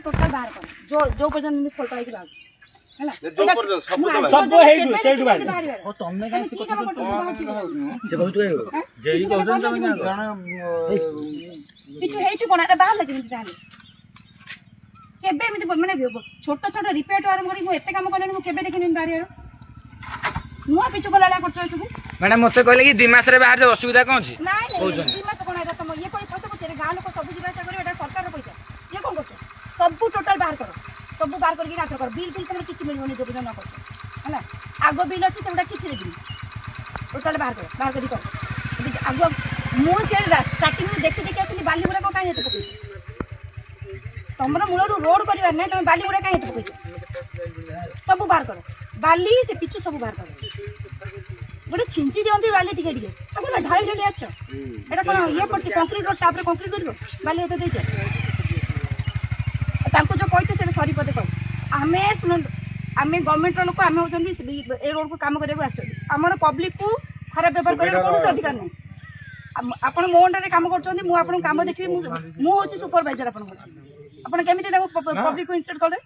total बाहर कर जो जो पर्यंत फोटो आई बाहर हैला जो पर्यंत सब हेइ सेठ बाहर ओ तमे काई से से बहुत जेई कहउछन तमे जण पिछु हेइ छु कोना बाहर लगे ताले केबे एमिति माने छोट छोट रिपेयर आरंभ करी मु एते काम करले मु केबे देखिनि बाहर नुआ पिछु कोला करछ सब मैडम मते कहले कि 2 मास रे बाहर जे असुविधा कोन छी नाही नहीं 2 मास कोना एटा तुम ये कोई पैसा पछे गां लोक सब जीवा करे एटा सरकार रो पैसा ये कोन करछ सब टोटल बाहर करो सब बाहर करके राख कर बिल बिल तमरे किछि मिलबोनी जो न करछ हैला आगो बिल अछि सेटा किछि देबी टोटल बाहर कर आगो मु से स्टार्टिंग में देखि देखि आछली बाली गुडा को काई हेते पकई तमरा मूलरू रोड करिवार नै तमे बाली गुडा काई हेते पकई सब बाहर करो बाली से पिछु सब बाहर करो गोटे छिंची दियंती बाली टिके टिके अपन ढाई ढाई आछ एटा कोन ये पड़छ कंक्रीट रोड तापर कंक्रीट करिवो बाली हेते देछ तांको जो कहते से सरी पदे कह आमे सुन आमे गवर्नमेंट लोक आमे होचंदी ए रोड को काम करे आछ हमर पब्लिक को खराब व्यवहार करे कोन अधिकार नै आपण मो अंडर काम करचंदी मु आपण काम देखि मु होची सुपरवाइजर आपण केमिति ताको पब्लिक को इंस्टेट करे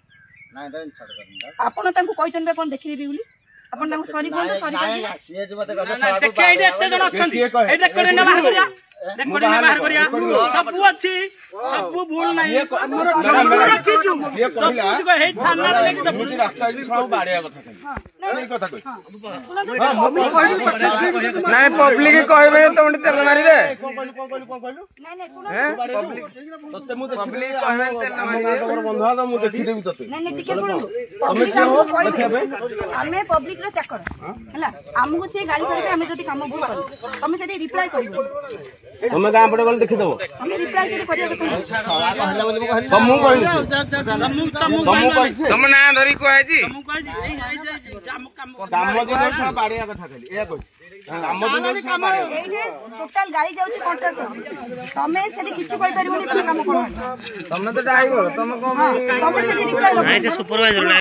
नाही दा इंस्टेट करन आपण तांको कहचंदी आपण देखि देबी बोली आपण तांको सॉरी बोल सॉरी नाही से जो मते कहले देखे एते जण अछंती ए देख ना बाहर करिया देख ना बाहर करिया सब अछि सब भूल नाही ये कहला हे थाना रे कि मुझे रास्ता जी सब बाड़िया कथा कहि नहीं कथा कहि हां नहीं पब्लिक कहबे तो मते तेल मारी दे कोन कहलु नहीं नहीं सुनो पब्लिक तते मु पब्लिक कहबे तेल मारी दे तोर बंधुआ तो मु देखि देबी तते नहीं नहीं ठीक है सुनो पब्लिक को कहबे हमें पब्लिक रो चक्कर हैला हमहु से गाड़ी करके हमें जदी काम भूल कर हमें सेठी रिप्लाई करिवो हमें गां पड़े बोल देखि देबो हमें रिप्लाई से करिया देखो सवा कहला बोली मु कहली तमु कहली तम ना धरी कहै छी काम दिन सब बाड़िया कथा खाली ए कह काम दिन सब बाड़िया एने टोटल गाड़ी जाउची कॉन्ट्रैक्टर तमे सेठी किछु कहि परिबोनी तमे काम करो तमे तो ड्राइवर तमे को तमे सेठी रिप्लाई दो सुपरवाइजर